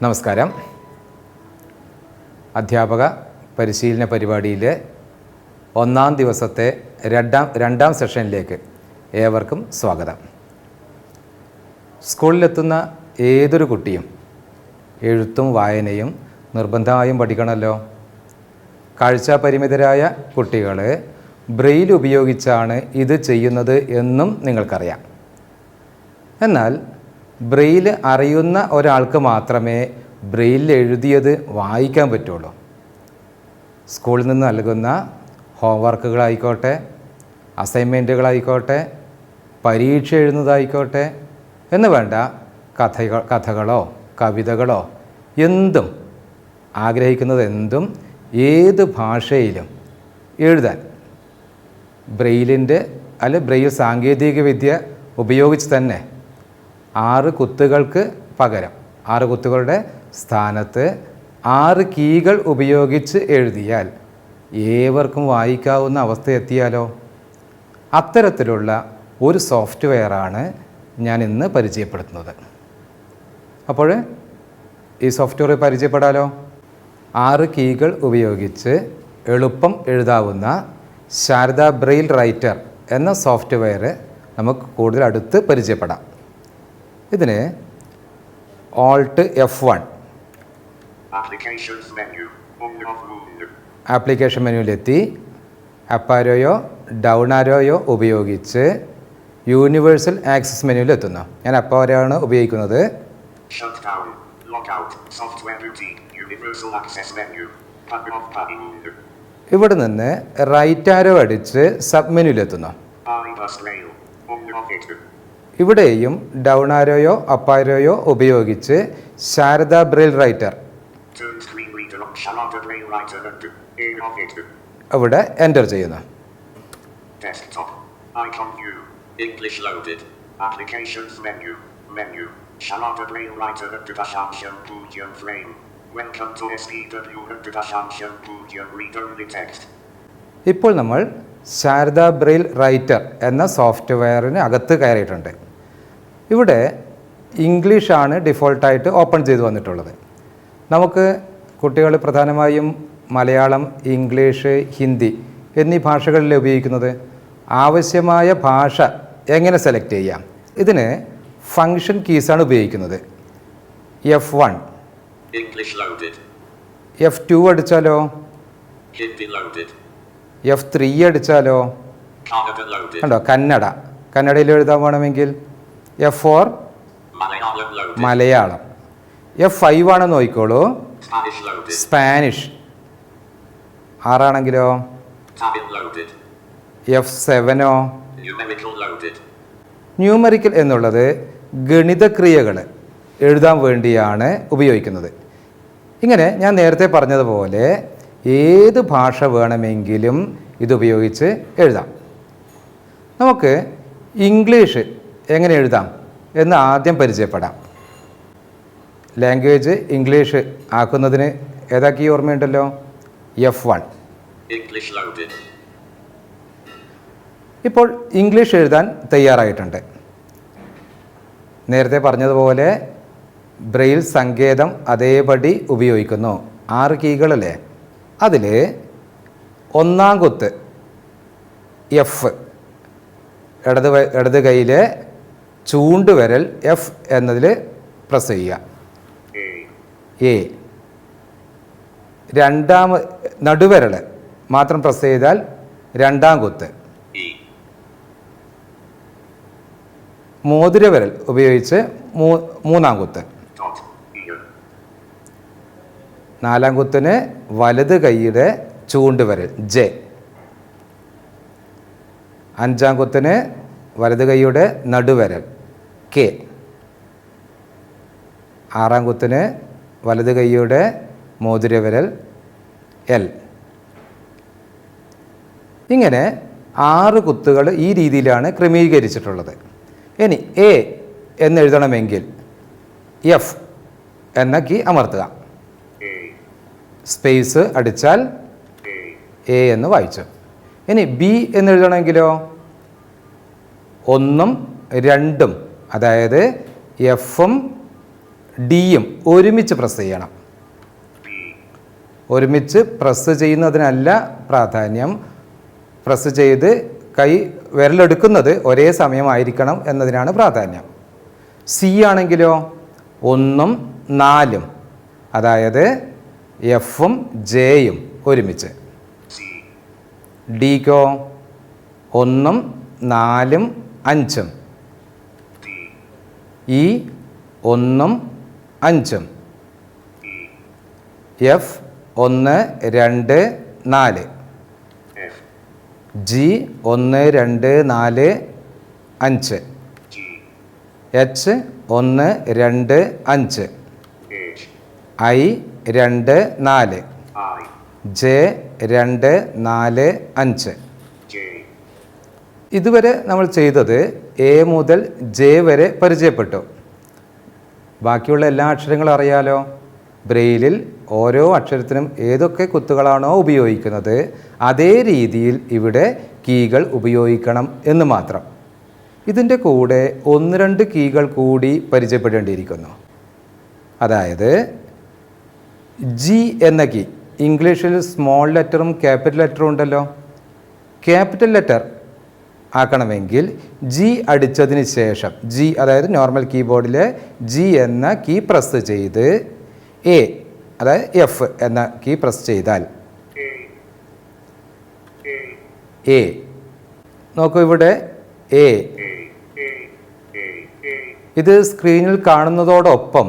നമസ്കാരം. അധ്യാപക പരിശീലന പരിപാടിയിലെ ഒന്നാം ദിവസത്തെ രണ്ടാം സെഷനിലേക്ക് ഏവർക്കും സ്വാഗതം. സ്കൂളിലെത്തുന്ന ഏതൊരു കുട്ടിയും എഴുത്തും വായനയും നിർബന്ധമായും പഠിക്കണമല്ലോ. കാഴ്ചാപരിമിതരായ കുട്ടികൾ ബ്രെയിൽ ഉപയോഗിച്ചാണ് ഇത് ചെയ്യുന്നത് എന്നും നിങ്ങൾക്കറിയാം. എന്നാൽ ബ്രെയിൽ അറിയുന്ന ഒരാൾക്ക് മാത്രമേ ബ്രെയിൽ എഴുതിയത് വായിക്കാൻ പറ്റുള്ളൂ. സ്കൂളിൽ നിന്ന് നൽകുന്ന ഹോംവർക്കുകളായിക്കോട്ടെ, അസൈൻമെൻറ്റുകളായിക്കോട്ടെ, പരീക്ഷ എഴുതുന്നതായിക്കോട്ടെ എന്ന് വേണ്ട കഥകളോ കവിതകളോ എന്തും ആഗ്രഹിക്കുന്നത് എന്തും ഏത് ഭാഷയിലും എഴുതാൻ ബ്രെയിൽ സാങ്കേതിക വിദ്യ ഉപയോഗിച്ച് തന്നെ 6 കുത്തുകൾക്ക് പകരം 6 കുത്തുകളുടെ സ്ഥാനത്ത് 6 കീകൾ ഉപയോഗിച്ച് എഴുതിയാൽ ഏവർക്കും വായിക്കാവുന്ന അവസ്ഥ എത്തിയാലോ. അത്തരത്തിലുള്ള ഒരു സോഫ്റ്റ്വെയറാണ് ഞാൻ ഇന്ന് പരിചയപ്പെടുത്തുന്നത്. അപ്പോൾ ഈ സോഫ്റ്റ്വെയർ പരിചയപ്പെടാലോ. 6 കീകൾ ഉപയോഗിച്ച് എളുപ്പം എഴുതാവുന്ന ശാരദ ബ്രെയിൽ റൈറ്റർ എന്ന സോഫ്റ്റ്വെയർ നമുക്ക് കൂടുതൽ അടുത്ത് പരിചയപ്പെടാം. ഇതിന് Alt F1 ആപ്ലിക്കേഷൻ മെനുവിലെത്തി അപ്പ് ആരോയോ ഡൗൺ ആരോയോ ഉപയോഗിച്ച് യൂണിവേഴ്സൽ ആക്സസ് മെനുവിലെത്തുന്നു. ഞാൻ അപ്പ് ആരോയാണ് ഉപയോഗിക്കുന്നത്. ഇവിടെ നിന്ന് റൈറ്റ് ആരോ അടിച്ച് സബ് മെനുവിലെത്തുന്നു. ഇവിടെയും ഡൗൺ ആരോയോ അപ്പ് ആരോയോ ഉപയോഗിച്ച് ശാരദ ബ്രെയിൽ റൈറ്റർ അവിടെ എൻ്റർ ചെയ്യുന്നു. ഇപ്പോൾ നമ്മൾ ശാരദ ബ്രെയിൽ റൈറ്റർ എന്ന സോഫ്റ്റ്വെയറിന് അകത്ത് കയറിയിട്ടുണ്ട്. ഇവിടെ ഇംഗ്ലീഷാണ് ഡിഫോൾട്ടായിട്ട് ഓപ്പൺ ചെയ്ത് വന്നിട്ടുള്ളത്. നമുക്ക് കുട്ടികൾ പ്രധാനമായും മലയാളം, ഇംഗ്ലീഷ്, ഹിന്ദി എന്നീ ഭാഷകളിൽ ഉപയോഗിക്കുന്നത്. ആവശ്യമായ ഭാഷ എങ്ങനെ സെലക്ട് ചെയ്യാം? ഇതിന് ഫങ്ഷൻ കീസാണ് ഉപയോഗിക്കുന്നത്. F1 F2 അടിച്ചാലോ, F3 അടിച്ചാലോ, കണ്ടോ കന്നഡയിൽ എഴുതാൻ വേണമെങ്കിൽ F4 മലയാളം, F5 ആണെന്ന് നോക്കിക്കോളൂ സ്പാനിഷ്, 6 ആണെങ്കിലോ F7 ന്യൂമറിക്കൽ എന്നുള്ളത് ഗണിതക്രിയകൾ എഴുതാൻ വേണ്ടിയാണ് ഉപയോഗിക്കുന്നത്. ഇങ്ങനെ ഞാൻ നേരത്തെ പറഞ്ഞതുപോലെ ഏത് ഭാഷ വേണമെങ്കിലും ഇതുപയോഗിച്ച് എഴുതാം. നമുക്ക് ഇംഗ്ലീഷ് എങ്ങനെ എഴുതാം എന്ന് ആദ്യം പരിചയപ്പെടാം. ലാംഗ്വേജ് ഇംഗ്ലീഷ് ആക്കുന്നതിന് ഏതാക്കി ഓർമ്മയുണ്ടല്ലോ, F1. ഇപ്പോൾ ഇംഗ്ലീഷ് എഴുതാൻ തയ്യാറായിട്ടുണ്ട്. നേരത്തെ പറഞ്ഞതുപോലെ ബ്രെയിൽ സങ്കേതം അതേപടി ഉപയോഗിക്കുന്നു. 6 കീകളല്ലേ, അതിൽ ഒന്നാം കുത്ത് F, ഇടത് കൈയിലെ ചൂണ്ടുവിരൽ F എന്നതിൽ പ്രസ് ചെയ്യുക. A നടുവിരൽ മാത്രം പ്രസ് ചെയ്താൽ രണ്ടാം കുത്ത്. മോതിരവിരൽ ഉപയോഗിച്ച് മൂന്നാം കുത്ത്. 4ാം കുത്തിന് വലത് കൈയുടെ ചൂണ്ടുവിരൽ J. 5ാം കുത്തിന് വലത് കൈയുടെ നടുവിരൽ K. 6ാം കുത്തിന് വലത് കൈയുടെ മോതിരവിരൽ L. ഇങ്ങനെ 6 കുത്തുകൾ ഈ രീതിയിലാണ് ക്രമീകരിച്ചിട്ടുള്ളത്. ഇനി A എന്നെഴുതണമെങ്കിൽ F എന്ന കീ അമർത്തുക. സ്പേസ് അടിച്ചാൽ A എന്ന് വായിച്ചു. ഇനി B എന്നെഴുതണമെങ്കിലോ 1ഉം 2ഉം, അതായത് Fഉം ഡിയും ഒരുമിച്ച് പ്രസ് ചെയ്യണം. ഒരുമിച്ച് പ്രസ് ചെയ്യുന്നതിനല്ല പ്രാധാന്യം, പ്രസ് ചെയ്ത് കൈ വിരലെടുക്കുന്നത് ഒരേ സമയമായിരിക്കണം എന്നതിനാണ് പ്രാധാന്യം. സി ആണെങ്കിലോ 1ഉം 4ഉം, അതായത് എഫും ജെയും ഒരുമിച്ച്. ഡിക്കോ 1ഉം 4ഉം 5ഉം, ഇ 1ഉം 5ഉം, F 1 2 4, G 1 2 4 5, H 1 2 5, I 2 4, J 2 4 5. ഇതുവരെ നമ്മൾ ചെയ്തത് എ മുതൽ ജെ വരെ പരിചയപ്പെട്ടു. ബാക്കിയുള്ള എല്ലാ അക്ഷരങ്ങളും അറിയാലോ. ബ്രെയിലിൽ ഓരോ അക്ഷരത്തിനും ഏതൊക്കെ കുത്തുകളാണോ ഉപയോഗിക്കുന്നത് അതേ രീതിയിൽ ഇവിടെ കീകൾ ഉപയോഗിക്കണം എന്ന് മാത്രം. ഇതിൻ്റെ കൂടെ 1-2 കീകൾ കൂടി പരിചയപ്പെടേണ്ടിയിരിക്കുന്നു. അതായത് ജി എന്ന കീ, ഇംഗ്ലീഷിൽ സ്മോൾ ലെറ്ററും ക്യാപിറ്റൽ ലെറ്ററും ഉണ്ടല്ലോ. ക്യാപിറ്റൽ ലെറ്റർ ആക്കണമെങ്കിൽ ജി അടിച്ചതിന് ശേഷം, ജി അതായത് നോർമൽ കീബോർഡിലെ ജി എന്ന കീ പ്രസ് ചെയ്ത് എ അതായത് എഫ് എന്ന കീ പ്രസ് ചെയ്താൽ എ, നോക്കൂ ഇവിടെ എ. ഇത് സ്ക്രീനിൽ കാണുന്നതോടൊപ്പം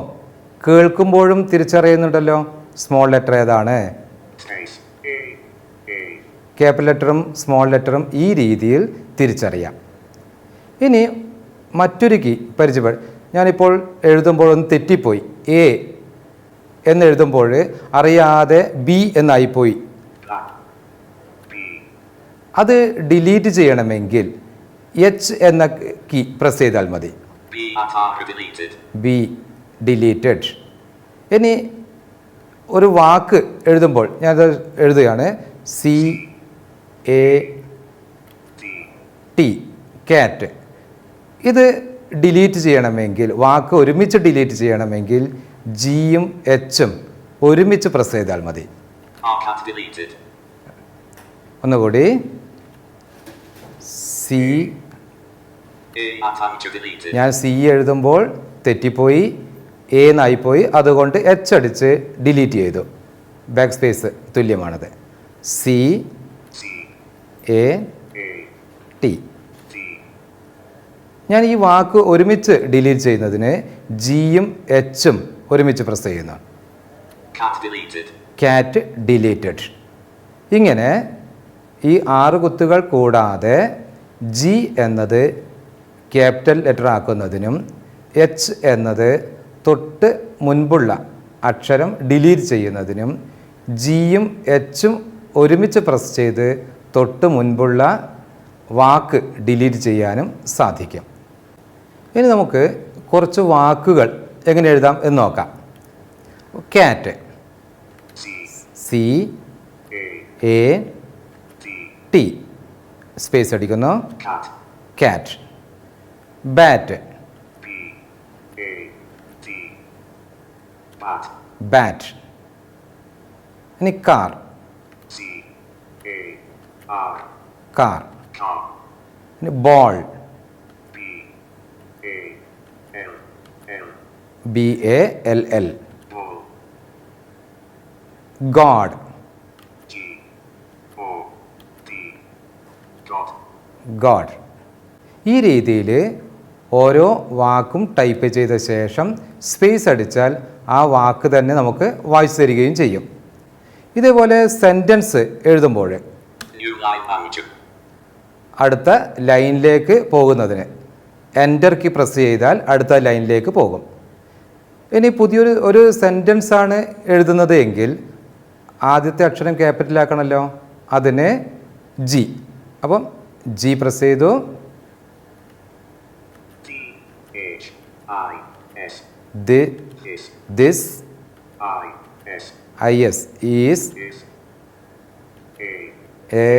കേൾക്കുമ്പോഴും തിരിച്ചറിയുന്നുണ്ടല്ലോ സ്മോൾ ലെറ്റർ ഏതാണ്. ക്യാപിറ്റൽ ലെറ്ററും സ്മോൾ ലെറ്ററും ഈ രീതിയിൽ തിരിച്ചറിയാം. ഇനി മറ്റൊരു കീ പരിചയപ്പെടും. ഞാനിപ്പോൾ എഴുതുമ്പോൾ ഒന്ന് തെറ്റിപ്പോയി, എ എന്നെഴുതുമ്പോൾ അറിയാതെ ബി എന്നായിപ്പോയി. അത് ഡിലീറ്റ് ചെയ്യണമെങ്കിൽ എച്ച് എന്ന കീ പ്രസ് ചെയ്താൽ മതി. B deleted. ഇനി ഒരു വാക്ക് എഴുതുമ്പോൾ ഞാനത് എഴുതുകയാണ്, സി എ ടി, കാറ്റ്. ഇത് ഡിലീറ്റ് ചെയ്യണമെങ്കിൽ, വാക്ക് ഒരുമിച്ച് ഡിലീറ്റ് ചെയ്യണമെങ്കിൽ ജിയും എച്ചും ഒരുമിച്ച് പ്രസ് ചെയ്താൽ മതി. ഒന്നുകൂടി, സി, ഞാൻ സി എഴുതുമ്പോൾ തെറ്റിപ്പോയി, എ എന്നായിപ്പോയി, അതുകൊണ്ട് എച്ച് അടിച്ച് ഡിലീറ്റ് ചെയ്തു. ബാക്ക് സ്പേസ് തുല്യമാണത്. C A T. ഞാൻ ഈ വാക്ക് ഒരുമിച്ച് ഡിലീറ്റ് ചെയ്യുന്നതിന് ജിയും എച്ചും ഒരുമിച്ച് പ്രസ് ചെയ്യുന്നു. കാറ്റ് ഡിലീറ്റഡ്. ഇങ്ങനെ ഈ 6 കുത്തുകൾ കൂടാതെ ജി എന്നത് ക്യാപിറ്റൽ ലെറ്റർ ആക്കുന്നതിനും എച്ച് എന്നത് തൊട്ട് മുൻപുള്ള അക്ഷരം ഡിലീറ്റ് ചെയ്യുന്നതിനും ജിയും എച്ചും ഒരുമിച്ച് പ്രസ് ചെയ്ത് തൊട്ട് മുൻപുള്ള വാക്ക് ഡിലീറ്റ് ചെയ്യാനും സാധിക്കും. ഇനി നമുക്ക് കുറച്ച് വാക്കുകൾ എങ്ങനെ എഴുതാം എന്ന് നോക്കാം. കാറ്റ്, സി എ ടി, സ്പേസ് അടിക്കുന്നു, കാറ്റ്. Bat, bat. ഇനി കാർ, കാർ. ഇനി ബോൾ, BALL. God, God. ഈ രീതിയിൽ ഓരോ വാക്കും ടൈപ്പ് ചെയ്ത ശേഷം സ്പേസ് അടിച്ചാൽ ആ വാക്ക് തന്നെ നമുക്ക് വായിച്ചു തരികയും ചെയ്യും. ഇതേപോലെ സെൻറ്റൻസ് എഴുതുമ്പോൾ അടുത്ത ലൈനിലേക്ക് പോകുന്നതിന് എൻ്റർ കീ പ്രസ് ചെയ്താൽ അടുത്ത ലൈനിലേക്ക് പോകും. ഇനി പുതിയൊരു സെൻറ്റൻസാണ് എഴുതുന്നത് എങ്കിൽ ആദ്യത്തെ അക്ഷരം ക്യാപിറ്റൽ ആക്കണമല്ലോ, അതിന് ജി. അപ്പം ജി പ്രസ് ചെയ്തു. This is a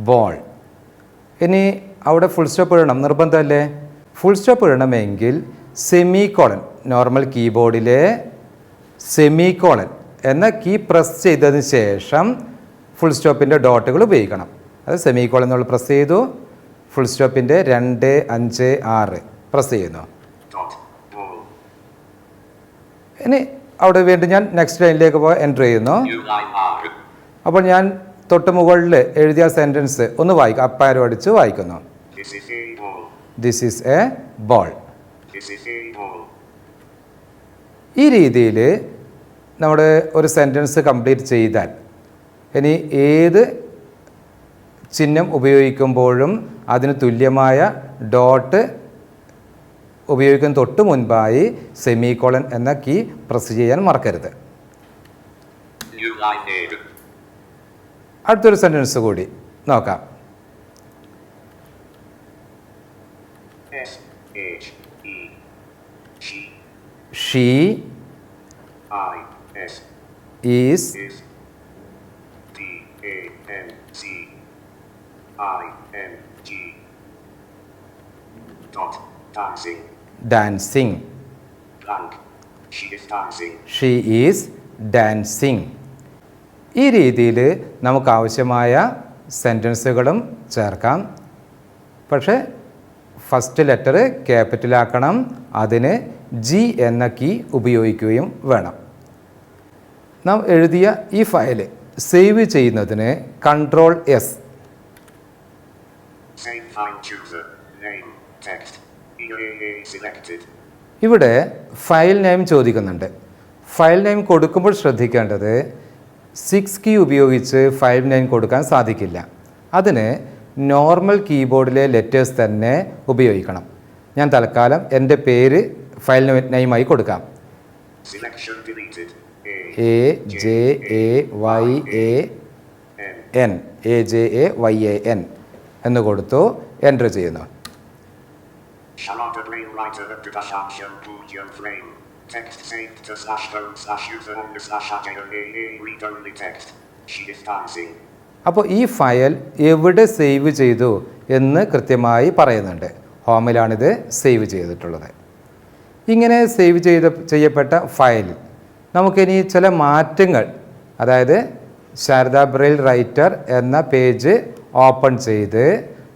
ball. ഇനി അവിടെ ഫുൾ സ്റ്റോപ്പ് ഇടണം, നിർബന്ധമല്ലേ? ഫുൾ സ്റ്റോപ്പ് ഇടണമെങ്കിൽ സെമിക്കോളൻ, നോർമൽ കീബോർഡിലെ സെമിക്കോളൻ എന്ന കീ പ്രസ് ചെയ്തതിന് ശേഷം ഫുൾ സ്റ്റോപ്പിൻ്റെ ഡോട്ടുകൾ ഉപയോഗിക്കണം. അത് സെമിക്കോളൻ എന്നുള്ള പ്രസ് ചെയ്തു, ഫുൾ സ്റ്റോപ്പിൻ്റെ 2, 5, 6 പ്രസ് ചെയ്യുന്നു. ഇനി അവിടെ വീണ്ടും ഞാൻ നെക്സ്റ്റ് ലൈനിലേക്ക് പോയി എൻ്റർ ചെയ്യുന്നു. അപ്പോൾ ഞാൻ തൊട്ട് മുകളിൽ എഴുതിയ സെൻറ്റൻസ് ഒന്ന് വായിക്കും, അപ്പാരോ അടിച്ച് വായിക്കുന്നു. This is A ball. ഈ രീതിയിൽ നമ്മുടെ ഒരു സെൻറ്റൻസ് കംപ്ലീറ്റ് ചെയ്താൽ ഇനി ഏത് ചിഹ്നം ഉപയോഗിക്കുമ്പോഴും അതിന് തുല്യമായ ഡോട്ട് ഉപയോഗിക്കുന്ന തൊട്ട് മുൻപായി സെമിക്കോളൻ എന്ന കീ പ്രസ് ചെയ്യാൻ മറക്കരുത്. അടുത്തൊരു സെൻറ്റൻസ് കൂടി നോക്കാം. She is dancing. She is dancing. ഈ രീതിയിൽ നമുക്ക് ആവശ്യമായ സെൻറ്റൻസുകളും ചേർക്കാം. പക്ഷേ ഫസ്റ്റ് ലെറ്റർ ക്യാപിറ്റലാക്കണം, അതിന് ജി എന്ന കീ ഉപയോഗിക്കുകയും വേണം. നാം എഴുതിയ ഈ ഫയൽ സേവ് ചെയ്യുന്നതിന് Ctrl+S. ഇവിടെ ഫയൽ നെയിം ചോദിക്കുന്നുണ്ട്. ഫയൽ നെയിം കൊടുക്കുമ്പോൾ ശ്രദ്ധിക്കേണ്ടത് 6 കീ ഉപയോഗിച്ച് ഫയൽ നെയിം കൊടുക്കാൻ സാധിക്കില്ല. അതിന് നോർമൽ കീബോർഡിലെ ലെറ്റേഴ്സ് തന്നെ ഉപയോഗിക്കണം. ഞാൻ തൽക്കാലം എൻ്റെ പേര് ഫയൽ നെയിമായി കൊടുക്കാം. AJAYAN എന്ന് കൊടുത്തു എൻ്റർ ചെയ്യുന്നു. അപ്പോൾ ഈ ഫയൽ എവിടെ സേവ് ചെയ്തു എന്ന് കൃത്യമായി പറയുന്നുണ്ട്. ഹോമിലാണിത് സേവ് ചെയ്തിട്ടുള്ളത്. ഇങ്ങനെ സേവ് ചെയ്യപ്പെട്ട ഫയലിൽ നമുക്കിനി ചില മാറ്റങ്ങൾ, അതായത് ശാരദ ബ്രെയിൽ റൈറ്റർ എന്ന പേജ് ഓപ്പൺ ചെയ്ത്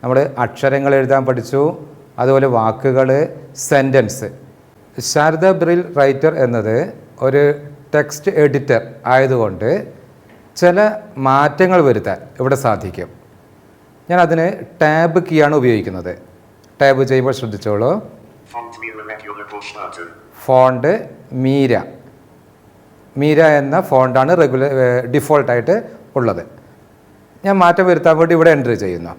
നമ്മൾ അക്ഷരങ്ങൾ എഴുതാൻ പഠിച്ചു, അതുപോലെ വാക്കുകൾ, സെൻറ്റൻസ്. ശാരദ ബ്രെയിൽ റൈറ്റർ എന്നത് ഒരു ടെക്സ്റ്റ് എഡിറ്റർ ആയതുകൊണ്ട് ചില മാറ്റങ്ങൾ വരുത്താൻ ഇവിടെ സാധിക്കും. ഞാൻ അതിന് ടാബ് കീയാണ് ഉപയോഗിക്കുന്നത്. ടാബ് ചെയ്യുമ്പോൾ ശ്രദ്ധിച്ചോളൂ. ഫോണ്ട് മീര എന്ന ഫോണ്ടാണ് ഡിഫോൾട്ടായിട്ട് ഉള്ളത്. ഞാൻ മാറ്റം വരുത്താൻ വേണ്ടി ഇവിടെ എൻ്റർ ചെയ്യുന്നു.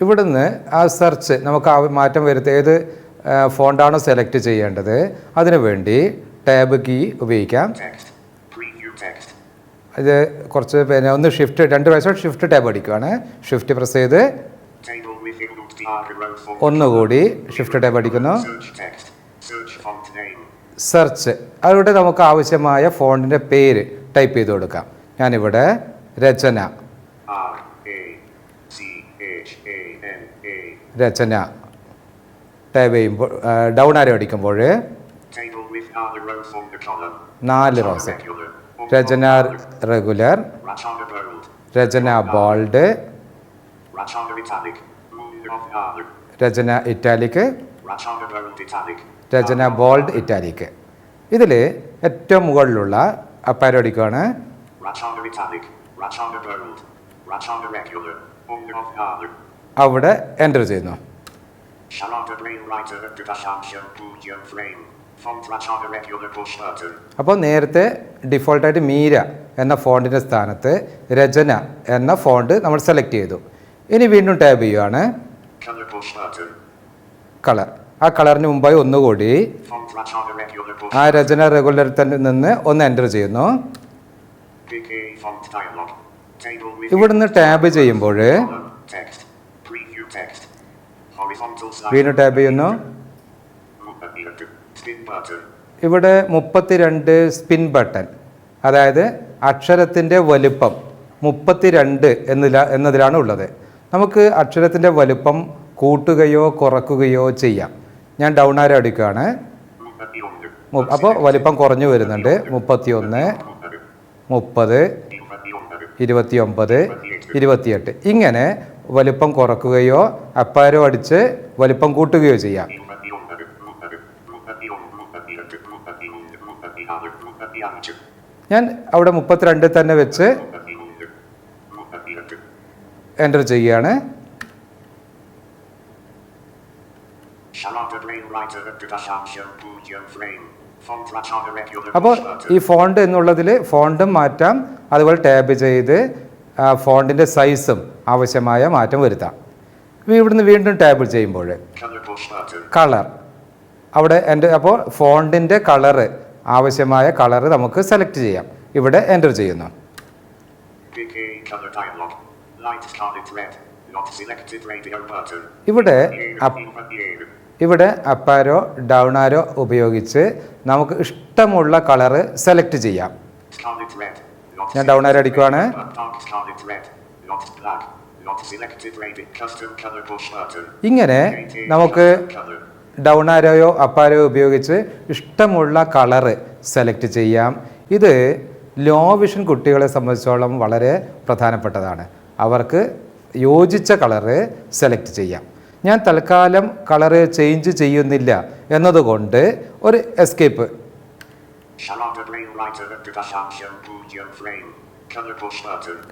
ഇവിടുന്ന് ആ സെർച്ച് നമുക്ക് മാറ്റം വരുത്തുക, ഏത് ഫോണ്ടാണോ സെലക്ട് ചെയ്യേണ്ടത് അതിനു വേണ്ടി ടാബ് കീ ഉപയോഗിക്കാം. ഇത് കുറച്ച് പിന്നെ ഒന്ന് ഷിഫ്റ്റ് 2 പ്രാവശ്യം ഷിഫ്റ്റ് ടാബ് അടിക്കുകയാണ്. ഷിഫ്റ്റ് പ്രസ് ചെയ്ത് ഒന്നുകൂടി ഷിഫ്റ്റ് ടാബ് അടിക്കുന്നു. സെർച്ച്, അവിടെ നമുക്ക് ആവശ്യമായ ഫോണ്ടിൻ്റെ പേര് ടൈപ്പ് ചെയ്ത് കൊടുക്കാം. ഞാനിവിടെ രചന ടാബ് ചെയ്യുമ്പോൾ ഡൗൺ ആരോ അടിക്കുമ്പോൾ 4 റോസ്. രചന റെഗുലർ, രചന ബോൾഡ്, രചന ഇറ്റാലിക്, രചന ബോൾഡ് ഇറ്റാലിക്. ഇതിൽ ഏറ്റവും മുകളിലുള്ള അപ്പാരോടിക്കാണ്. അവിടെ എൻ്റർ ചെയ്യുന്നു. അപ്പോൾ നേരത്തെ ഡിഫോൾട്ടായിട്ട് മീര എന്ന ഫോണ്ടിൻ്റെ സ്ഥാനത്ത് രചന എന്ന ഫോണ്ട് നമ്മൾ സെലക്ട് ചെയ്തു. ഇനി വീണ്ടും ടാബ് ചെയ്യുകയാണ്. കളർ, ആ കളറിന് മുമ്പായി ഒന്നുകൂടി ആ രചന റെഗുലർ തന്നെ നിന്ന് ഒന്ന് എൻ്റർ ചെയ്യുന്നു. ഇവിടുന്ന് ടാബ് ചെയ്യുമ്പോൾ വീണ്ടും ടാബ് ചെയ്യുന്നു. ഇവിടെ 32 സ്പിൻ ബട്ടൺ, അതായത് അക്ഷരത്തിൻ്റെ വലുപ്പം 32 എന്നതിലാണ് ഉള്ളത്. നമുക്ക് അക്ഷരത്തിൻ്റെ വലുപ്പം കൂട്ടുകയോ കുറക്കുകയോ ചെയ്യാം. ഞാൻ ഡൗൺ ആരോ അടിക്കുകയാണ്. അപ്പോൾ വലിപ്പം കുറഞ്ഞു വരുന്നുണ്ട്. 31, 30, 29, 28 ഇങ്ങനെ വലിപ്പം കുറക്കുകയോ അപ്പാരോ അടിച്ച് വലിപ്പം കൂട്ടുകയോ ചെയ്യാം. ഞാൻ അവിടെ 32 തന്നെ വെച്ച് എൻ്റർ ചെയ്യുകയാണ്. അപ്പോൾ ഈ ഫോണ്ട് എന്നുള്ളതിൽ ഫോണ്ടും മാറ്റാം, അതുപോലെ ടാബ് ചെയ്ത് ഫോണ്ടിൻ്റെ സൈസും ആവശ്യമായ മാറ്റം വരുത്താം. ഇവിടുന്ന് വീണ്ടും ടാബ് ചെയ്യുമ്പോൾ കളർ അവിടെ അപ്പോൾ ഫോണ്ടിൻ്റെ കളറ് ആവശ്യമായ കളറ് നമുക്ക് സെലക്ട് ചെയ്യാം. ഇവിടെ എൻ്റർ ചെയ്യുന്നു. ഇവിടെ അപ്പാരോ ഡൗൺ ആരോ ഉപയോഗിച്ച് നമുക്ക് ഇഷ്ടമുള്ള കളറ് സെലക്ട് ചെയ്യാം. ഞാൻ ഡൗൺ ആരോ അടിക്കുവാണ്. ഇങ്ങനെ നമുക്ക് ഡൗൺ ആരോയോ അപ്പാരോയോ ഉപയോഗിച്ച് ഇഷ്ടമുള്ള കളറ് സെലക്ട് ചെയ്യാം. ഇത് ലോ വിഷൻ കുട്ടികളെ സംബന്ധിച്ചോളം വളരെ പ്രധാനപ്പെട്ടതാണ്. അവർക്ക് യോജിച്ച കളറ് സെലക്ട് ചെയ്യാം. ഞാൻ തൽക്കാലം കളറ് ചേഞ്ച് ചെയ്യുന്നില്ല എന്നതുകൊണ്ട് ഒരു എസ്കേപ്പ്.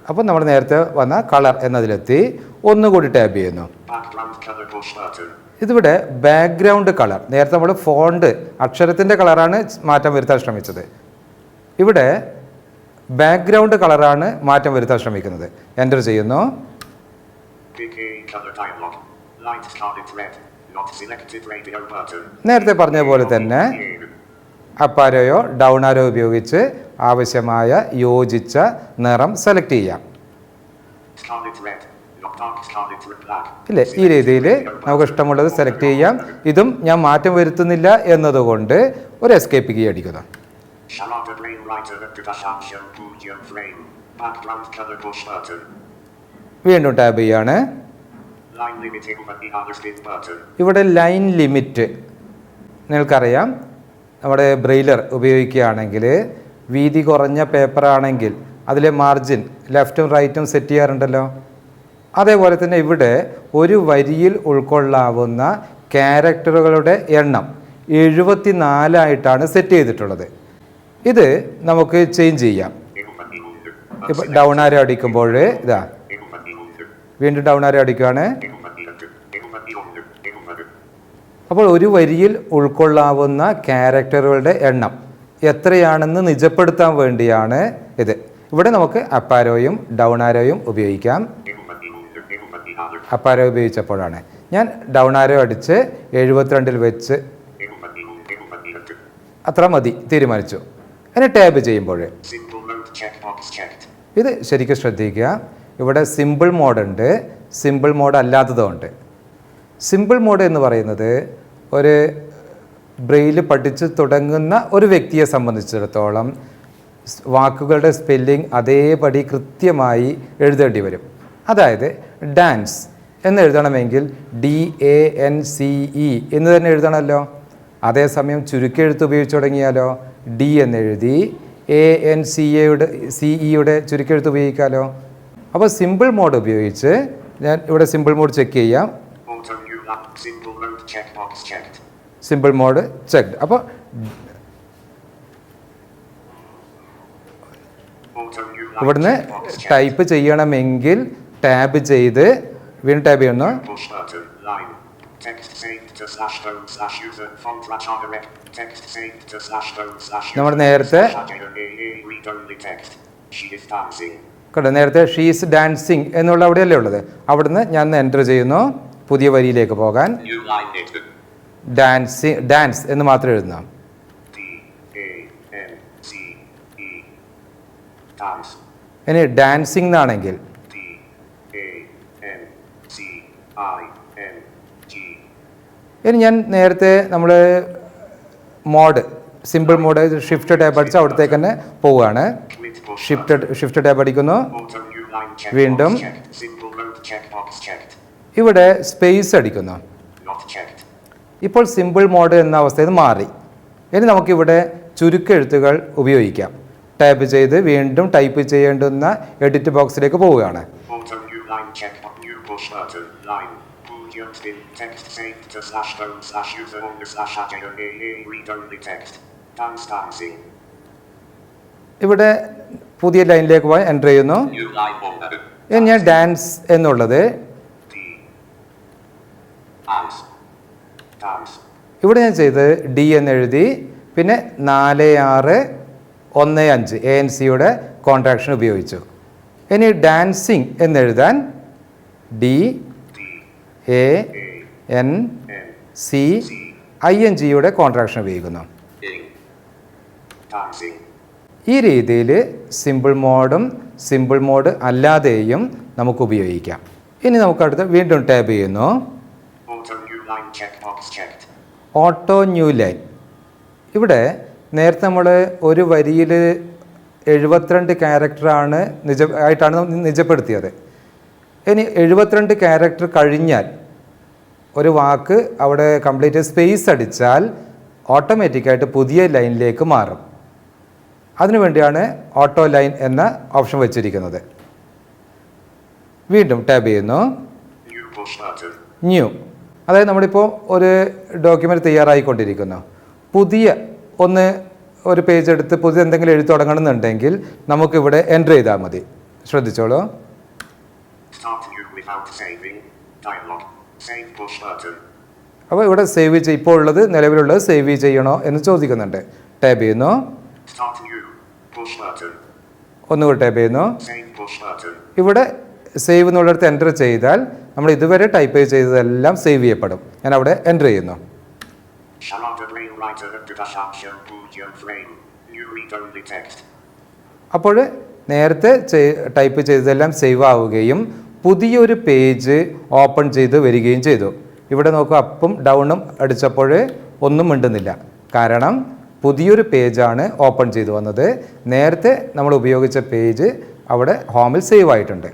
അപ്പോൾ നമ്മൾ നേരത്തെ വന്ന കളർ എന്നതിലെത്തി ഒന്നുകൂടി ടാബ് ചെയ്യുന്നു. ഇതിവിടെ ബാക്ക്ഗ്രൗണ്ട് കളർ. നേരത്തെ നമ്മൾ ഫോണ്ട് അക്ഷരത്തിൻ്റെ കളറാണ് മാറ്റം വരുത്താൻ ശ്രമിച്ചത്. ഇവിടെ ബാക്ക്ഗ്രൗണ്ട് കളറാണ് മാറ്റം വരുത്താൻ ശ്രമിക്കുന്നത്. എൻ്റർ ചെയ്യുന്നു. നേരത്തെ പറഞ്ഞ പോലെ തന്നെ അപ്പാരോയോ ഡൗൺ ആരോ ഉപയോഗിച്ച് ആവശ്യമായ യോജിച്ച നിറം സെലക്ട് ചെയ്യാം. ഇല്ലേ, ഈ രീതിയിൽ നമുക്ക് ഇഷ്ടമുള്ളത് സെലക്ട് ചെയ്യാം. ഇതും ഞാൻ മാറ്റം വരുത്തുന്നില്ല എന്നതുകൊണ്ട് ഒരു എസ്കേപ്പ് കീ അടിക്കുന്നു. വീണ്ടും ടാബ് ചെയ്യാണ്. ഇവിടെ ലൈൻ ലിമിറ്റ് നിങ്ങൾക്കറിയാം. നമ്മുടെ ബ്രെയിലർ ഉപയോഗിക്കുകയാണെങ്കിൽ വീതി കുറഞ്ഞ പേപ്പറാണെങ്കിൽ അതിലെ മാർജിൻ ലെഫ്റ്റും റൈറ്റും സെറ്റ് ചെയ്യാറുണ്ടല്ലോ. അതേപോലെ തന്നെ ഇവിടെ ഒരു വരിയിൽ ഉൾക്കൊള്ളാവുന്ന ക്യാരക്ടറുകളുടെ എണ്ണം 74 സെറ്റ് ചെയ്തിട്ടുള്ളത്. ഇത് നമുക്ക് ചേഞ്ച് ചെയ്യാം. ഇപ്പോൾ ഡൗൺ ആരോ അടിക്കുമ്പോൾ ഇതാ വീണ്ടും ഡൗൺ ആരോ അടിക്കുകയാണ്. അപ്പോൾ ഒരു വരിയിൽ ഉൾക്കൊള്ളാവുന്ന ക്യാരക്ടറുകളുടെ എണ്ണം എത്രയാണെന്ന് നിജപ്പെടുത്താൻ വേണ്ടിയാണ് ഇത്. ഇവിടെ നമുക്ക് അപ്പാരോയും ഡൗൺ ആരോയും ഉപയോഗിക്കാം. അപ്പാരോ ഉപയോഗിച്ചപ്പോഴാണ് ഞാൻ ഡൗൺ ആരോ അടിച്ച് 72 വെച്ച് അത്ര മതി തീരുമാനിച്ചു. അതിനെ ടാബ് ചെയ്യുമ്പോൾ ഇത് ശരിക്കും ശ്രദ്ധിക്കുക. ഇവിടെ സിമ്പിൾ മോഡ് ഉണ്ട്, സിമ്പിൾ മോഡ് അല്ലാത്തതുണ്ട്. സിമ്പിൾ മോഡ് എന്ന് പറയുന്നത് ഒരു ബ്രെയില് പഠിച്ച് തുടങ്ങുന്ന ഒരു വ്യക്തിയെ സംബന്ധിച്ചിടത്തോളം വാക്കുകളുടെ സ്പെല്ലിംഗ് അതേപടി കൃത്യമായി എഴുതേണ്ടി വരും. അതായത് ഡാൻസ് എന്ന് എഴുതണമെങ്കിൽ DANCE എന്ന് തന്നെ എഴുതണമല്ലോ. അതേസമയം ചുരുക്കെഴുത്ത് ഉപയോഗിച്ച് തുടങ്ങിയാലോ D എന്നെഴുതി ANCEയുടെ ചുരുക്കെഴുത്ത് ഉപയോഗിക്കാമല്ലോ. അപ്പോൾ സിമ്പിൾ മോഡ് ഉപയോഗിച്ച് ഞാൻ ഇവിടെ സിമ്പിൾ മോഡ് ചെക്ക് ചെയ്യാം. Simple mode checked. അപ്പോൾ ഇവിടുന്ന് ടൈപ്പ് ചെയ്യണമെങ്കിൽ ടാബ് ചെയ്ത് വീണ്ടും ടാബ് ചെയ്യുന്നു. നമ്മൾ നേരത്തെ കണ്ടോ, നേരത്തെ ഷീസ് ഡാൻസിങ് എന്നുള്ള അവിടെയല്ലേ ഉള്ളത്. അവിടുന്ന് ഞാൻ എൻ്റർ ചെയ്യുന്നു പുതിയ വരിയിലേക്ക് പോകാൻ. ഡാൻസ് എന്ന് മാത്രം എഴുതുന്നു. ഇനി ഡാൻസിങ് എന്നാണെങ്കിൽ ഇനി ഞാൻ നേരത്തെ നമ്മൾ mode simple mode shift tab അടിച്ച് അവിടത്തേക്ക് തന്നെ പോവുകയാണ്. ഷിഫ്റ്റ് ടാബ് അടിക്കുന്നു. വീണ്ടും ഇവിടെ സ്പേസ് അടിക്കുന്നു. ഇപ്പോൾ സിമ്പിൾ മോഡ് എന്ന അവസ്ഥയിൽ മാറി. ഇനി നമുക്കിവിടെ ചുരുക്കെഴുത്തുകൾ ഉപയോഗിക്കാം. ടാപ്പ് ചെയ്ത് വീണ്ടും ടൈപ്പ് ചെയ്യേണ്ടുന്ന എഡിറ്റ് ബോക്സിലേക്ക് പോവുകയാണ്. ഇവിടെ പുതിയ ലൈനിലേക്ക് പോയി എൻ്റർ ചെയ്യുന്നു. ഇനി ഞാൻ ഡാൻസ് എന്നുള്ളത് ഇവിടെ ഞാൻ ചെയ്ത് ഡി എന്നെഴുതി, പിന്നെ 4615 ANC-യുടെ കോൺട്രാക്ഷൻ ഉപയോഗിച്ചു. ഇനി ഡാൻസിങ് എന്നെഴുതാൻ DANCING-യുടെ കോൺട്രാക്ഷൻ ഉപയോഗിക്കുന്നു. ഈ രീതിയിൽ സിമ്പിൾ മോഡും സിമ്പിൾ മോഡ് അല്ലാതെയും നമുക്ക് ഉപയോഗിക്കാം. ഇനി നമുക്ക് അടുത്ത് വീണ്ടും ടാബ് ചെയ്യുന്നു. Auto new line. ഇവിടെ നേരത്തെ നമ്മൾ ഒരു വരിയിൽ 72 ക്യാരക്ടറാണ് ആയിട്ടാണ് നിജപ്പെടുത്തിയത്. ഇനി 72 ക്യാരക്ടർ കഴിഞ്ഞാൽ ഒരു വാക്ക് അവിടെ കംപ്ലീറ്റ് സ്പേസ് അടിച്ചാൽ ഓട്ടോമാറ്റിക്കായിട്ട് പുതിയ ലൈനിലേക്ക് മാറും. അതിനുവേണ്ടിയാണ് ഓട്ടോ ലൈൻ എന്ന ഓപ്ഷൻ വെച്ചിരിക്കുന്നത്. വീണ്ടും ടാബ് ചെയ്യുന്നു. ന്യൂ, അതായത് നമ്മളിപ്പോൾ ഒരു ഡോക്യുമെൻ്റ് തയ്യാറായിക്കൊണ്ടിരിക്കുന്നു. പുതിയ ഒരു പേജ് എടുത്ത് പുതിയ എന്തെങ്കിലും എഴുതി തുടങ്ങണമെന്നുണ്ടെങ്കിൽ നമുക്കിവിടെ എൻ്റർ ചെയ്താൽ മതി. ശ്രദ്ധിച്ചോളൂ. അപ്പോൾ ഇവിടെ ഇപ്പോൾ ഉള്ളത് നിലവിലുള്ളത് സേവ് ചെയ്യണോ എന്ന് ചോദിക്കുന്നുണ്ട്. ടാബ് ചെയ്യുന്നു. ഒന്നുകൂടി ടാബ് ചെയ്യുന്നു. ഇവിടെ സേവ് എന്നുള്ളിടത്ത് എൻ്റർ ചെയ്താൽ നമ്മൾ ഇതുവരെ ടൈപ്പ് ചെയ്തതെല്ലാം സേവ് ചെയ്യപ്പെടും. ഞാൻ അവിടെ എൻ്റർ ചെയ്യുന്നു. അപ്പോൾ നേരത്തെ ടൈപ്പ് ചെയ്തതെല്ലാം സേവ് ആവുകയും പുതിയൊരു പേജ് ഓപ്പൺ ചെയ്ത് വരികയും ചെയ്തു. ഇവിടെ നോക്കൂ, അപ്പും ഡൗണും അടിച്ചപ്പോൾ ഒന്നും മിണ്ടുന്നില്ല. കാരണം പുതിയൊരു പേജാണ് ഓപ്പൺ ചെയ്തു വന്നത്. നേരത്തെ നമ്മൾ ഉപയോഗിച്ച പേജ് അവിടെ ഹോമിൽ സേവ് ആയിട്ടുണ്ട്.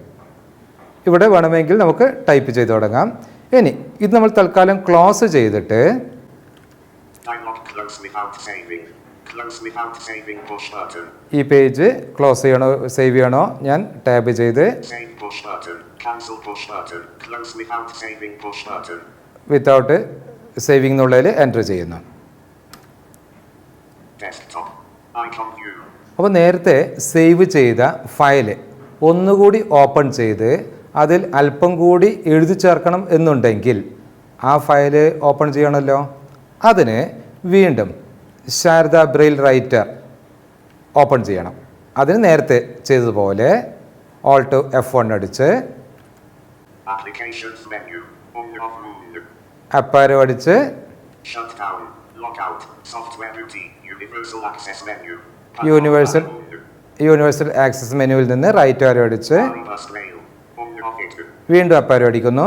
ഇവിടെ വേണമെങ്കിൽ നമുക്ക് ടൈപ്പ് ചെയ്ത് തുടങ്ങാം. ഇനി ഇത് നമ്മൾ തൽക്കാലം ക്ലോസ് ചെയ്തിട്ട് ഈ പേജ് ക്ലോസ് ചെയ്യണോ സേവ് ചെയ്യണോ ഞാൻ ടാബ് ചെയ്ത് വിത്തൗട്ട് സേവിംഗ് എന്നുള്ളതിൽ എൻ്റർ ചെയ്യുന്നു. അപ്പോൾ നേരത്തെ സേവ് ചെയ്ത ഫയൽ ഒന്നുകൂടി ഓപ്പൺ ചെയ്ത് അതിൽ അല്പം കൂടി എഴുതി ചേർക്കണം എന്നുണ്ടെങ്കിൽ ആ ഫയൽ ഓപ്പൺ ചെയ്യണമല്ലോ. അതിന് വീണ്ടും ശാരദ ബ്രെയിൽ റൈറ്റർ ഓപ്പൺ ചെയ്യണം. അതിന് നേരത്തെ ചെയ്തതുപോലെ Alt F1 അടിച്ച് അപ്പാരോ അടിച്ച് യൂണിവേഴ്സൽ ആക്സസ് മെനുവിൽ നിന്ന് റൈറ്റ് ആരോ അടിച്ച് വീണ്ടും അപ്പാരോ അടിക്കുന്നു.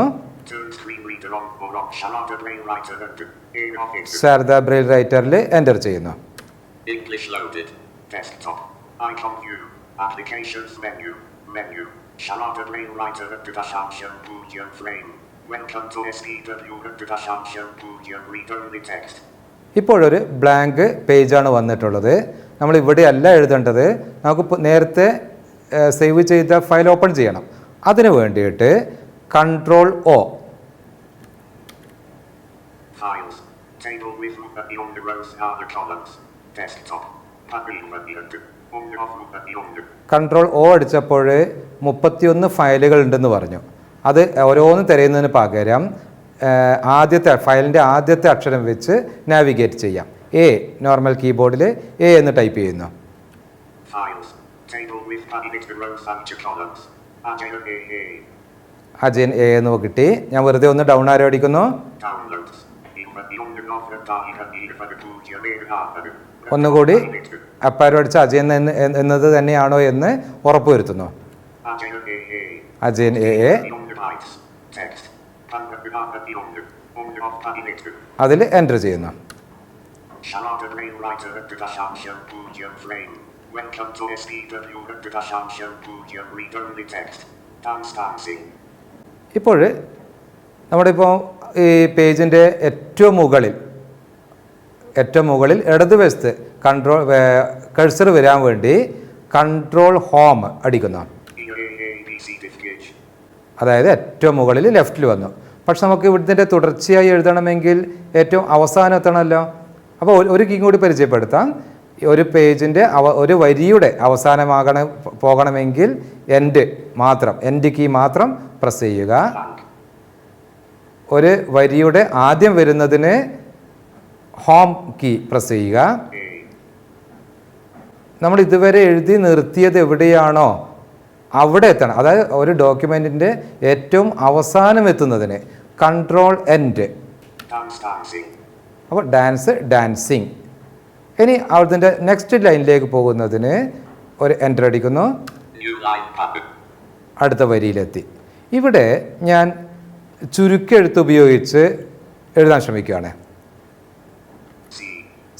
ശാരദ ബ്രെയിൽ റൈറ്ററിൽ എൻ്റർ ചെയ്യുന്നു. ഇപ്പോഴൊരു ബ്ലാങ്ക് പേജാണ് വന്നിട്ടുള്ളത്. നമ്മൾ ഇവിടെയല്ല എഴുതേണ്ടത്. നമുക്ക് നേരത്തെ സേവ് ചെയ്ത ഫയൽ ഓപ്പൺ ചെയ്യണം. അതിന് വേണ്ടിയിട്ട് Ctrl-O Ctrl-O അടിച്ചപ്പോൾ 31 ഫയലുകൾ ഉണ്ടെന്ന് പറഞ്ഞു. അത് ഓരോന്നും തിരയുന്നതിന് പകരം ഫയലിൻ്റെ ആദ്യത്തെ അക്ഷരം വെച്ച് നാവിഗേറ്റ് ചെയ്യാം. നോർമൽ കീബോർഡിൽ എന്ന് ടൈപ്പ് ചെയ്യുന്നു. അജയൻ എന്ന് കിട്ടി. ഞാൻ വെറുതെ ഒന്ന് ഡൗൺ ആരോ അടിക്കുന്നു. ഒന്നുകൂടി അപ്പാരോ അടിച്ച് അജയൻ എന്നത് തന്നെയാണോ എന്ന് ഉറപ്പുവരുത്തുന്നു. അജയൻ അതിൽ എൻ്റർ ചെയ്യുന്നു. Welcome to SPW 2.0 Read-Only Text. Dance Dancing. ഇപ്പോൾ നമ്മുടെ ഇപ്പോൾ ഈ പേജിൻ്റെ ഏറ്റവും മുകളിൽ ഇടതുവശത്ത് കഴ്സർ വരാൻ വേണ്ടി കൺട്രോൾ ഹോം അടിക്കുന്നു. അതായത് ഏറ്റവും മുകളിൽ ലെഫ്റ്റിൽ വന്നു. പക്ഷെ നമുക്ക് ഇവിടുത്തെ തുടർച്ചയായി എഴുതണമെങ്കിൽ ഏറ്റവും അവസാനം എത്തണമല്ലോ. അപ്പോൾ ഒരു കീ കൂടി പരിചയപ്പെടുത്താം. ഒരു പേജിൻ്റെ ഒരു വരിയുടെ പോകണമെങ്കിൽ എൻഡ് കീ മാത്രം പ്രസ് ചെയ്യുക. ഒരു വരിയുടെ ആദ്യം വരുന്നതിന് ഹോം കീ പ്രസ് ചെയ്യുക. നമ്മൾ ഇതുവരെ എഴുതി നിർത്തിയത് എവിടെയാണോ അവിടെ എത്തണം. അതായത് ഒരു ഡോക്യുമെൻറ്റിൻ്റെ ഏറ്റവും അവസാനം എത്തുന്നതിന് കൺട്രോൾ എൻഡ്. അപ്പോൾ ഡാൻസിങ്. ഇനി അവിടുത്തെ നെക്സ്റ്റ് ലൈനിലേക്ക് പോകുന്നതിന് ഒരു എൻ്റർ അടിക്കുന്നു. അടുത്ത വരിയിലെത്തി. ഇവിടെ ഞാൻ ചുരുക്കെഴുത്ത് ഉപയോഗിച്ച് എഴുതാൻ ശ്രമിക്കുകയാണ്.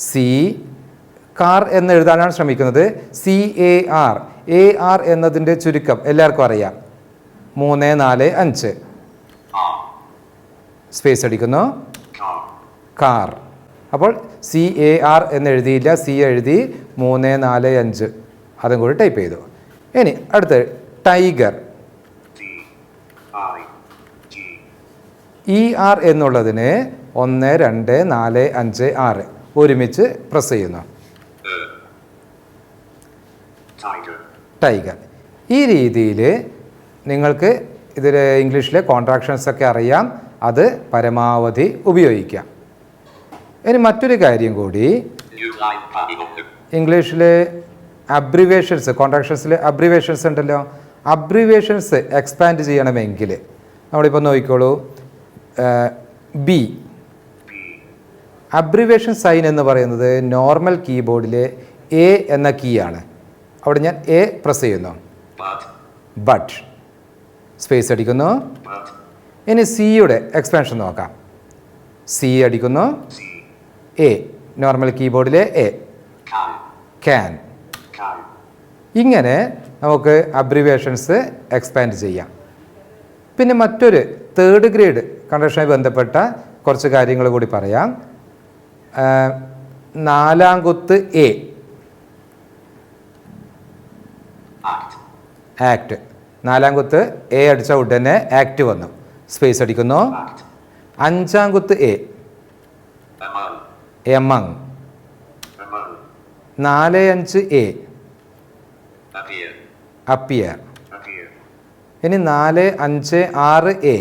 സി കാർ എന്ന് എഴുതാനാണ് ശ്രമിക്കുന്നത്. CAR എന്നതിൻ്റെ ചുരുക്കം എല്ലാവർക്കും അറിയാം. 3, 4, 5 സ്പേസ് അടിക്കുന്നു. കാർ. അപ്പോൾ CAR എന്ന് എഴുതിയില്ല, C എഴുതി. 3, 4, 5 അതും കൂടി ടൈപ്പ് ചെയ്തു. ഇനി അടുത്ത് ടൈഗർ. ER എന്നുള്ളതിന് 1, 2, 4, 5, 6 ഒരുമിച്ച് പ്രസ് ചെയ്യുന്നു. ടൈഗർ. ഈ രീതിയിൽ നിങ്ങൾക്ക് ഇതിൽ ഇംഗ്ലീഷിലെ കോൺട്രാക്ഷൻസ് ഒക്കെ അറിയാം. അത് പരമാവധി ഉപയോഗിക്കാം. ഇനി മറ്റൊരു കാര്യം കൂടി, ഇംഗ്ലീഷിലെ അബ്രിവേഷൻസ്, കോൺട്രാക്ഷൻസിൽ അബ്രിവേഷൻസ് ഉണ്ടല്ലോ. അബ്രിവേഷൻസ് എക്സ്പാൻഡ് ചെയ്യണമെങ്കിൽ നമ്മളിപ്പോൾ നോക്കിക്കോളൂ. ബി അബ്രിവേഷൻ സൈൻ എന്ന് പറയുന്നത് നോർമൽ കീബോർഡിലെ A എന്ന കീ ആണ്. അവിടെ ഞാൻ A പ്രസ് ചെയ്യുന്നു. ബട്ട് സ്പേസ് അടിക്കുന്നു. ഇനി സിയുടെ എക്സ്പാൻഷൻ നോക്കാം. C അടിക്കുന്നു. A നോർമൽ കീബോർഡിലെ A. ക്യാൻ. ഇങ്ങനെ നമുക്ക് അബ്രിവേഷൻസ് എക്സ്പാൻഡ് ചെയ്യാം. പിന്നെ മറ്റൊരു തേർഡ് ഗ്രേഡ് കണ്ടീഷനുമായി ബന്ധപ്പെട്ട കുറച്ച് കാര്യങ്ങൾ കൂടി പറയാം. 4 കുത്ത് A ആക്ട്. 4 കുത്ത് A അടിച്ച ഉടനെ ആക്ട് വന്നു. സ്പേസ് അടിക്കുന്നു. 5 കുത്ത് A എമങ്. 4, 5 A appear. ഇനി 4, 5, 6 A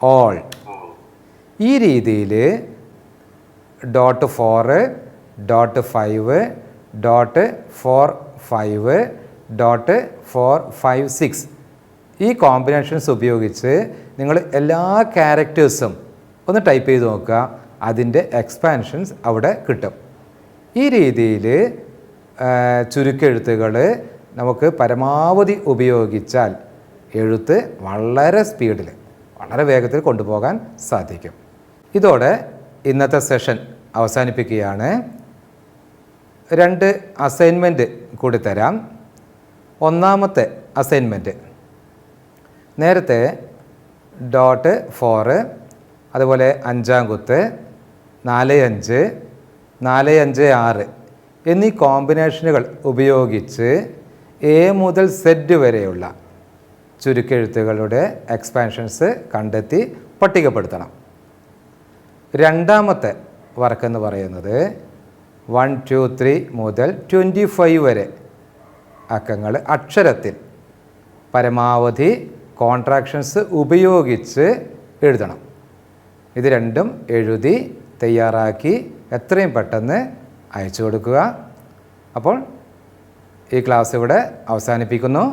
ഓൾ. ഈ രീതിയിൽ .4, .5, .45, .456 ഈ കോമ്പിനേഷൻസ് ഉപയോഗിച്ച് നിങ്ങൾ എല്ലാ ക്യാരക്ടേഴ്സും ഒന്ന് ടൈപ്പ് ചെയ്ത് നോക്കുക. അതിൻ്റെ എക്സ്പാൻഷൻസ് അവിടെ കിട്ടും. ഈ രീതിയിൽ ചുരുക്കെഴുത്തുകൾ നമുക്ക് പരമാവധി ഉപയോഗിച്ചാൽ എഴുത്ത് വളരെ സ്പീഡിൽ, വളരെ വേഗത്തിൽ കൊണ്ടുപോകാൻ സാധിക്കും. ഇതോടെ ഇന്നത്തെ സെഷൻ അവസാനിപ്പിക്കുകയാണ്. 2 അസൈൻമെൻറ്റ് കൂടി തരാം. ഒന്നാമത്തെ അസൈൻമെൻറ്റ്, നേരത്തെ .4 അതുപോലെ 5 കുത്ത് 4, 5, 4, 5, 6 എന്നീ കോമ്പിനേഷനുകൾ ഉപയോഗിച്ച് A മുതൽ Z വരെയുള്ള ചുരുക്കെഴുത്തുകളുടെ എക്സ്പാൻഷൻസ് കണ്ടെത്തി പട്ടികപ്പെടുത്തണം. രണ്ടാമത്തെ വർക്കെന്ന് പറയുന്നത് 1, 2, 3 മുതൽ 25 വരെ അക്കങ്ങൾ അക്ഷരത്തിൽ പരമാവധി കോൺട്രാക്ഷൻസ് ഉപയോഗിച്ച് എഴുതണം. ഇത് രണ്ടും എഴുതി തയ്യാറാക്കി എത്രയും പെട്ടെന്ന് അയച്ചു കൊടുക്കുക. അപ്പോൾ ഈ ക്ലാസ് ഇവിടെ അവസാനിപ്പിക്കുന്നു.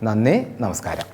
നന്ദി, നമസ്കാരം.